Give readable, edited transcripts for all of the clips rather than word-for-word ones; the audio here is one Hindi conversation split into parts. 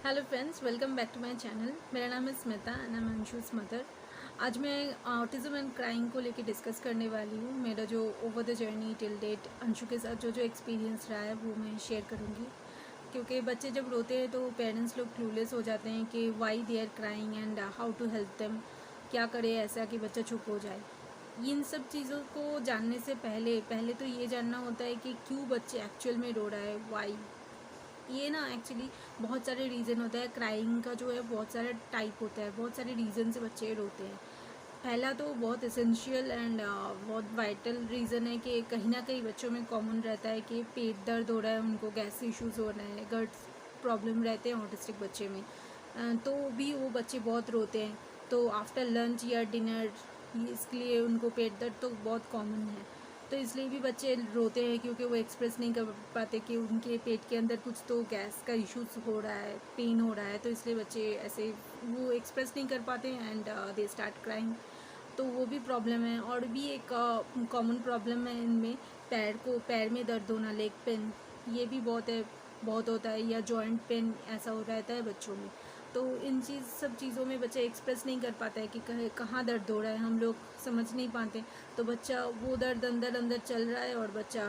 Hello friends, welcome back to my channel. मेरा नाम है Smita and I am Anshu's mother. आज मैं ऑटिज्म एंड क्राइंग को लेके डिस्कस करने वाली हूँ। मेरा जो over the journey till date Anshu के साथ जो जो एक्सपीरियंस रहा है वो मैं शेयर करूँगी। क्योंकि बच्चे जब रोते हैं तो पेरेंट्स लोग क्लूलेस हो जाते हैं कि why they are crying and how to help them. क्या करे ऐसा कि बच्चा चुप हो जाए। इन सब चीज़ों को जानने से पहले पहले तो ये जानना होता है कि क्यों बच्चे एक्चुअल में रो रहा है, वाई। ये ना एक्चुअली बहुत सारे रीज़न होता है। क्राइंग का जो है बहुत सारा टाइप होता है, बहुत सारे रीज़न से बच्चे रोते हैं। पहला तो बहुत एसेंशियल एंड बहुत वाइटल रीज़न है कि कहीं ना कहीं बच्चों में कॉमन रहता है कि पेट दर्द हो रहा है, उनको गैस इश्यूज हो रहे हैं, गट प्रॉब्लम रहते हैं ऑटिस्टिक बच्चे में। तो भी वो बच्चे बहुत रोते हैं। तो आफ्टर लंच या डिनर इसके लिए उनको पेट दर्द तो बहुत कॉमन है। तो इसलिए भी बच्चे रोते हैं क्योंकि वो एक्सप्रेस नहीं कर पाते कि उनके पेट के अंदर कुछ तो गैस का इश्यूज हो रहा है, पेन हो रहा है। तो इसलिए बच्चे ऐसे वो एक्सप्रेस नहीं कर पाते एंड दे स्टार्ट क्राइंग। तो वो भी प्रॉब्लम है। और भी एक कॉमन प्रॉब्लम है इनमें, पैर में दर्द होना, लेग पेन, ये भी बहुत होता है। या जॉइंट पेन ऐसा हो रहता है बच्चों में। तो इन सब चीज़ों में बच्चा एक्सप्रेस नहीं कर पाता है कि कहाँ दर्द हो रहा है, हम लोग समझ नहीं पाते। तो बच्चा वो दर्द अंदर अंदर चल रहा है और बच्चा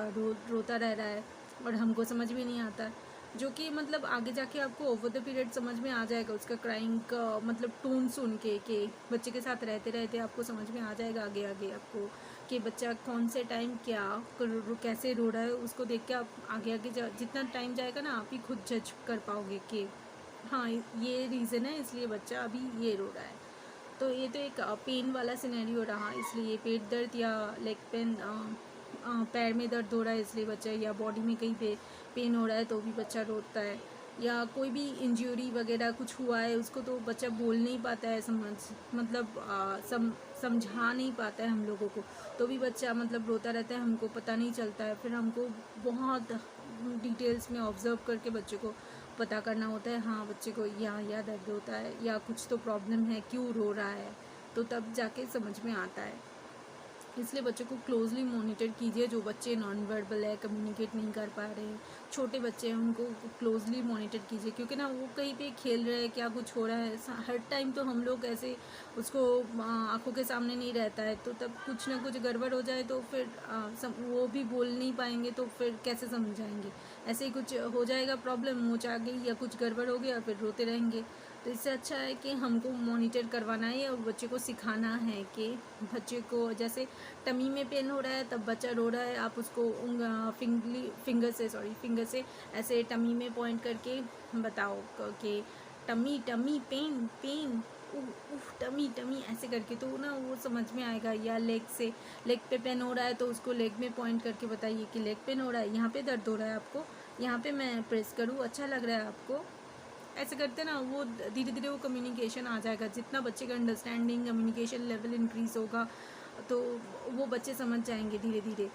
रोता रह रहा है और हमको समझ में नहीं आता। जो कि मतलब आगे जाके आपको ओवर द पीरियड समझ में आ जाएगा उसका क्राइंग का मतलब टोन सुन के, कि बच्चे के साथ रहते रहते आपको समझ में आ जाएगा आगे आगे आपको कि बच्चा कौन से टाइम कैसे रो रहा है। उसको देख के आप आगे आगे जितना टाइम जाएगा ना, आप ही खुद जज कर पाओगे कि हाँ ये रीज़न है इसलिए बच्चा अभी ये रो रहा है। तो ये तो एक पेन वाला सिनेरियो रहा, इसलिए पेट दर्द या लेग पेन, पैर में दर्द हो रहा है इसलिए बच्चा, या बॉडी में कहीं पे पेन हो रहा है तो भी बच्चा रोता है। या कोई भी इंजरी वगैरह कुछ हुआ है उसको तो बच्चा बोल नहीं पाता है, मतलब समझा नहीं पाता है हम लोगों को, तो भी बच्चा मतलब रोता रहता है, हमको पता नहीं चलता है। फिर हमको बहुत डिटेल्स में ऑब्जर्व करके बच्चे को पता करना होता है, हाँ बच्चे को या दर्द होता है या कुछ तो प्रॉब्लम है, क्यों रो रहा है। तो तब जाके समझ में आता है। इसलिए बच्चों को क्लोजली मॉनिटर कीजिए। जो बच्चे नॉन वर्बल है, कम्युनिकेट नहीं कर पा रहे हैं, छोटे बच्चे हैं, उनको क्लोजली मॉनिटर कीजिए। क्योंकि ना वो कहीं पे खेल रहे हैं, क्या कुछ हो रहा है, हर टाइम तो हम लोग ऐसे उसको आंखों के सामने नहीं रहता है। तो तब कुछ ना कुछ गड़बड़ हो जाए तो फिर वो भी बोल नहीं पाएंगे, तो फिर कैसे समझाएंगे। ऐसे ही कुछ हो जाएगा, प्रॉब्लम मुँह आ गई या कुछ गड़बड़ हो गया, फिर रोते रहेंगे। तो इससे अच्छा है कि हमको मॉनिटर करवाना है और बच्चे को सिखाना है कि बच्चे को जैसे टमी में पेन हो रहा है तब बच्चा रो रहा है, आप उसको फिंगर से ऐसे टमी में पॉइंट करके बताओ कि टमी टमी पेन पेन, उफ टमी टमी, ऐसे करके तो ना वो समझ में आएगा। या लेग पे पेन हो रहा है तो उसको लेग में पॉइंट करके बताइए कि लेग पेन हो रहा है, यहाँ पे दर्द हो रहा है आपको, यहाँ पे मैं प्रेस करूँ, अच्छा लग रहा है आपको। ऐसे करते ना वो धीरे धीरे वो कम्युनिकेशन आ जाएगा। जितना बच्चे का अंडरस्टैंडिंग कम्युनिकेशन लेवल इंक्रीज़ होगा तो वो बच्चे समझ जाएंगे धीरे धीरे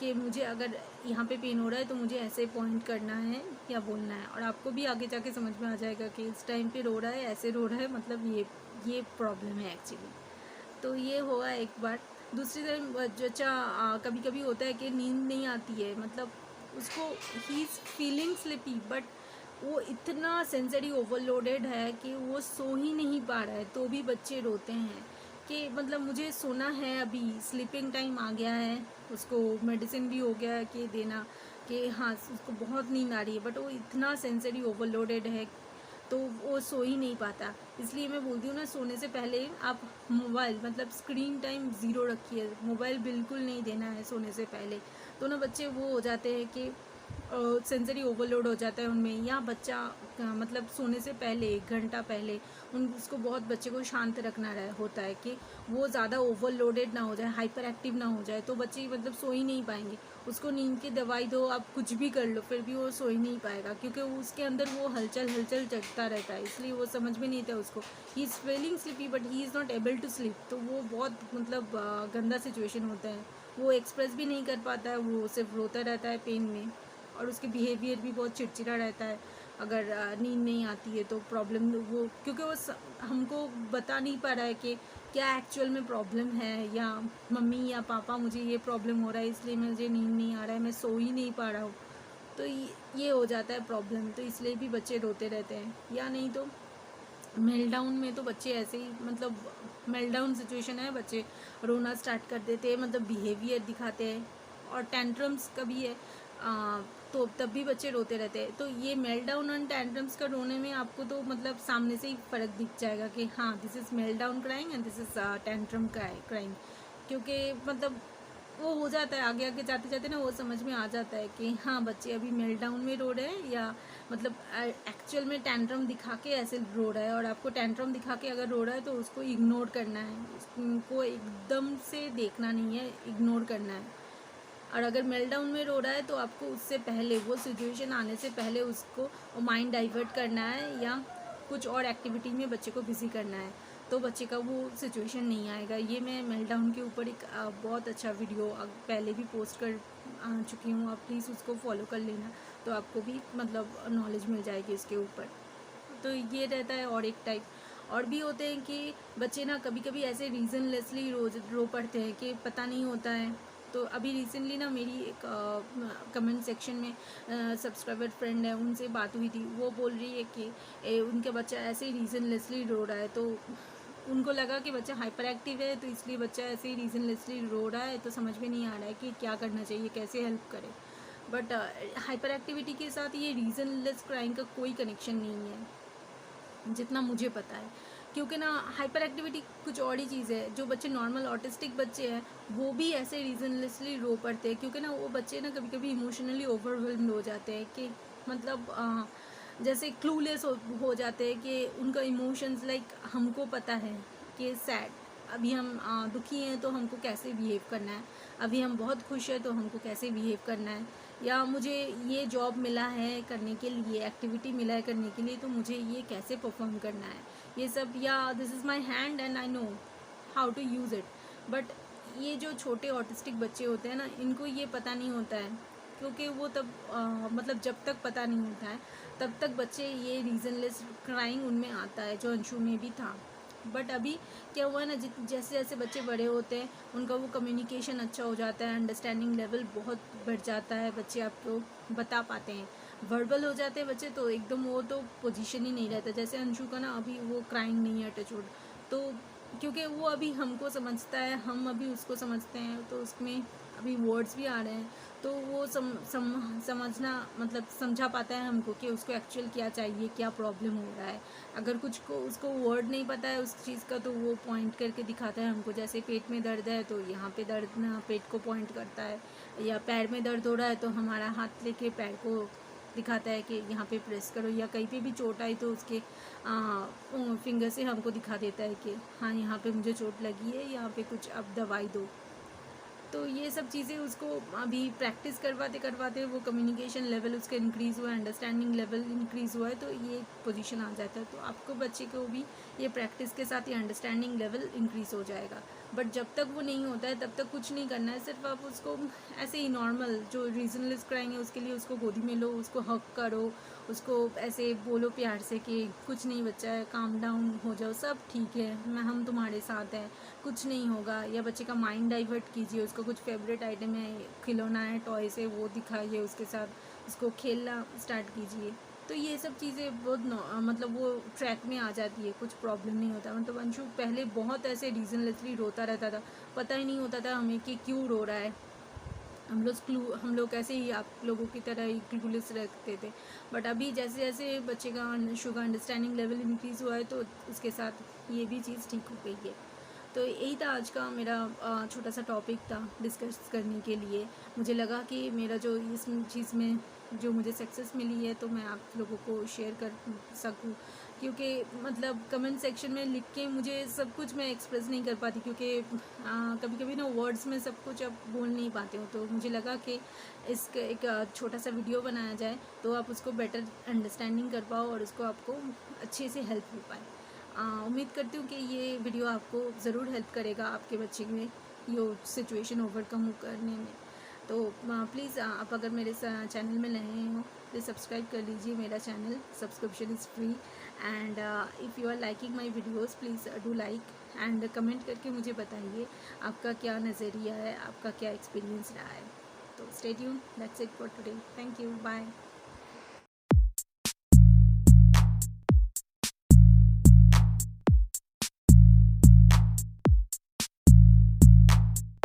कि मुझे अगर यहाँ पे पेन हो रहा है तो मुझे ऐसे पॉइंट करना है या बोलना है। और आपको भी आगे जाके समझ में आ जाएगा कि इस टाइम पे रो रहा है, ऐसे रो रहा है, मतलब ये प्रॉब्लम है एक्चुअली। तो ये हुआ एक बार। दूसरी तरफ बच्चा कभी कभी होता है कि नींद नहीं आती है, मतलब उसको he is feeling sleepy, but वो इतना सेंसरी ओवरलोडेड है कि वो सो ही नहीं पा रहा है, तो भी बच्चे रोते हैं कि मतलब मुझे सोना है, अभी स्लीपिंग टाइम आ गया है। उसको मेडिसिन भी हो गया है कि देना कि हाँ उसको बहुत नींद आ रही है, बट वो इतना सेंसरी ओवरलोडेड है तो वो सो ही नहीं पाता। इसलिए मैं बोलती हूँ ना, सोने से पहले आप मोबाइल मतलब स्क्रीन टाइम ज़ीरो रखिए, मोबाइल बिल्कुल नहीं देना है सोने से पहले। तो ना बच्चे वो हो जाते हैं कि सेंसरी ओवरलोड हो जाता है उनमें। या बच्चा मतलब सोने से पहले 1 घंटा पहले उसको बहुत बच्चे को शांत रखना होता है कि वो ज़्यादा ओवरलोडेड ना हो जाए, हाइपर एक्टिव ना हो जाए, तो बच्चे मतलब सो ही नहीं पाएंगे। उसको नींद की दवाई दो, आप कुछ भी कर लो, फिर भी वो सो ही नहीं पाएगा क्योंकि उसके अंदर वो हलचल हलचल चलता रहता है, इसलिए वो समझ में नहीं आता उसको। He is feeling sleepy but he is not able to sleep. तो वो बहुत मतलब गंदा सिचुएशन होता है। वो एक्सप्रेस भी नहीं कर पाता है, वो सिर्फ रोता रहता है पेन में। और उसके बिहेवियर भी बहुत चिड़चिड़ा रहता है। अगर नींद नहीं आती है तो प्रॉब्लम वो, क्योंकि वो हमको बता नहीं पा रहा है कि क्या एक्चुअल में प्रॉब्लम है, या मम्मी या पापा मुझे ये प्रॉब्लम हो रहा है इसलिए मुझे नींद नहीं आ रहा है, मैं सो ही नहीं पा रहा हूँ। तो ये हो जाता है प्रॉब्लम, तो इसलिए भी बच्चे रोते रहते हैं। या नहीं तो मेल्टडाउन में तो बच्चे ऐसे ही, मतलब मेल्टडाउन सिचुएशन है, बच्चे रोना स्टार्ट कर देते हैं, मतलब बिहेवियर दिखाते हैं। और टेंट्रम्स का भी है, तो तब भी बच्चे रोते रहते हैं। तो ये मेल्टडाउन और टेंट्रम्स का रोने में आपको तो मतलब सामने से ही फ़र्क दिख जाएगा कि हाँ, this is meltdown crying and this is tantrum crying. क्योंकि मतलब वो हो जाता है, आगे आगे जाते जाते ना वो समझ में आ जाता है कि हाँ, बच्चे अभी मेल्टडाउन में रो रहे हैं या मतलब एक्चुअल में टेंट्रम दिखा के ऐसे रो रहा है। और आपको टेंट्रम दिखा के अगर रो रहा है तो उसको इग्नोर करना है, उसको एकदम से देखना नहीं है, इग्नोर करना है। और अगर मेल्टडाउन में रो रहा है तो आपको उससे पहले, वो सिचुएशन आने से पहले उसको माइंड डाइवर्ट करना है या कुछ और एक्टिविटी में बच्चे को बिजी करना है, तो बच्चे का वो सिचुएशन नहीं आएगा। ये मैं मेल्टडाउन के ऊपर एक बहुत अच्छा वीडियो पहले भी पोस्ट कर चुकी हूँ, आप प्लीज़ उसको फॉलो कर लेना, तो आपको भी मतलब नॉलेज मिल जाएगी इसके ऊपर। तो ये रहता है। और एक टाइप और भी होते हैं कि बच्चे ना कभी कभी ऐसे रीज़नलेसली रो पड़ते हैं कि पता नहीं होता है। तो अभी रिसेंटली ना मेरी एक कमेंट सेक्शन में सब्सक्राइबर फ्रेंड है, उनसे बात हुई थी। वो बोल रही है कि उनका बच्चा ऐसे ही रीज़नलेसली रो रहा है, तो उनको लगा कि बच्चा हाइपर एक्टिव है, तो इसलिए बच्चा ऐसे ही रीज़नलेसली रो रहा है, तो समझ में नहीं आ रहा है कि क्या करना चाहिए, कैसे हेल्प करें। बट हाइपर एक्टिविटी के साथ ये रीज़नलेस क्राइंग का कोई कनेक्शन नहीं है जितना मुझे पता है। क्योंकि ना हाइपर एक्टिविटी कुछ और ही चीज़ है। जो बच्चे नॉर्मल ऑटिस्टिक बच्चे हैं वो भी ऐसे रीज़नलेसली रो पड़ते हैं, क्योंकि ना वो बच्चे ना कभी कभी इमोशनली ओवरवेल्म्ड हो जाते हैं कि मतलब जैसे क्लूलेस हो जाते हैं कि उनका इमोशंस लाइक हमको पता है कि सैड, अभी हम दुखी हैं तो हमको कैसे बिहेव करना है, अभी हम बहुत खुश हैं तो हमको कैसे बिहेव करना है, या मुझे ये जॉब मिला है करने के लिए, एक्टिविटी मिला है करने के लिए, तो मुझे ये कैसे परफॉर्म करना है, ये सब। या this is my hand and I know how to use it. But ये जो छोटे ऑटिस्टिक बच्चे होते हैं ना, इनको ये पता नहीं होता है, क्योंकि वो तब मतलब जब तक पता नहीं होता है तब तक बच्चे ये रीज़नलेस क्राइंग उनमें आता है, जो अंशु में भी था। बट अभी क्या हुआ ना, जैसे जैसे बच्चे बड़े होते हैं उनका वो कम्युनिकेशन अच्छा हो जाता है, अंडरस्टैंडिंग लेवल बहुत बढ़ जाता है, बच्चे आपको बता पाते हैं, वर्बल हो जाते हैं बच्चे, तो एकदम वो तो पोजीशन ही नहीं रहता। जैसे अंशु का ना अभी वो क्राइंग नहीं है, टचवुड, तो क्योंकि वो अभी हमको समझता है, हम अभी उसको समझते हैं, तो उसमें अभी वर्ड्स भी आ रहे हैं, तो वो समझना मतलब समझा पाता है हमको कि उसको एक्चुअल क्या चाहिए, क्या प्रॉब्लम हो रहा है। अगर कुछ को उसको वर्ड नहीं पता है उस चीज़ का, तो वो पॉइंट करके दिखाता है हमको। जैसे पेट में दर्द है तो यहाँ पे दर्द ना, पेट को पॉइंट करता है, या पैर में दर्द हो रहा है तो हमारा हाथ लेके पैर को दिखाता है कि यहाँ पे प्रेस करो, या कहीं पे भी चोट आई तो उसके फिंगर से हमको दिखा देता है कि हाँ, यहाँ पे मुझे चोट लगी है, यहाँ पे कुछ अब दवाई दो। तो ये सब चीज़ें उसको अभी प्रैक्टिस करवाते करवाते वो कम्युनिकेशन लेवल उसका इंक्रीज़ हुआ है, अंडरस्टैंडिंग लेवल इंक्रीज़ हुआ है, तो ये पोजीशन आ जाता है। तो आपको बच्चे को भी ये प्रैक्टिस के साथ ये अंडरस्टैंडिंग लेवल इंक्रीज़ हो जाएगा। बट जब तक वो नहीं होता है तब तक कुछ नहीं करना है, सिर्फ आप उसको ऐसे ही नॉर्मल जो रीजनलेस क्राइंग है उसके लिए उसको गोदी में लो, उसको हक करो, उसको ऐसे बोलो प्यार से कि कुछ नहीं बच्चा है, काम डाउन हो जाओ, सब ठीक है, हम तुम्हारे साथ हैं, कुछ नहीं होगा। या बच्चे का माइंड डाइवर्ट कीजिए, उसका कुछ फेवरेट आइटम है, खिलौना है, टॉय से, वो दिखाइए उसके साथ, उसको खेलना स्टार्ट कीजिए। तो ये सब चीज़ें बहुत मतलब वो ट्रैक में आ जाती है, कुछ प्रॉब्लम नहीं होता। मतलब अंशु पहले बहुत ऐसे रीज़नलेसली रोता रहता था, पता ही नहीं होता था हमें कि क्यों रो रहा है। हम लोग ऐसे ही आप लोगों की तरह ही क्लूलेस रखते थे। बट अभी जैसे जैसे बच्चे का अंशु का अंडरस्टैंडिंग लेवल इंक्रीज़ हुआ है तो उसके साथ ये भी चीज़ ठीक हो गई है। तो यही था आज का मेरा छोटा सा टॉपिक था डिस्कस करने के लिए। मुझे लगा कि मेरा जो इस चीज़ में जो मुझे सक्सेस मिली है तो मैं आप लोगों को शेयर कर सकूं, क्योंकि मतलब कमेंट सेक्शन में लिख के मुझे सब कुछ मैं एक्सप्रेस नहीं कर पाती, क्योंकि कभी कभी ना वर्ड्स में सब कुछ आप बोल नहीं पाते हो। तो मुझे लगा कि इसका एक छोटा सा वीडियो बनाया जाए तो आप उसको बेटर अंडरस्टैंडिंग कर पाओ और उसको आपको अच्छे से हेल्प हो पाए। उम्मीद करती हूँ कि ये वीडियो आपको ज़रूर हेल्प करेगा आपके बच्चे में ये सिचुएशन ओवरकम करने में। तो प्लीज़ आप अगर मेरे चैनल में नए हो प्लीज़ सब्सक्राइब कर लीजिए मेरा channel, subscription is free. And if you are liking my videos please do like and comment करके मुझे बताइए आपका क्या नज़रिया है, आपका क्या एक्सपीरियंस रहा है। तो stay tune, that's it for today, thank you, bye.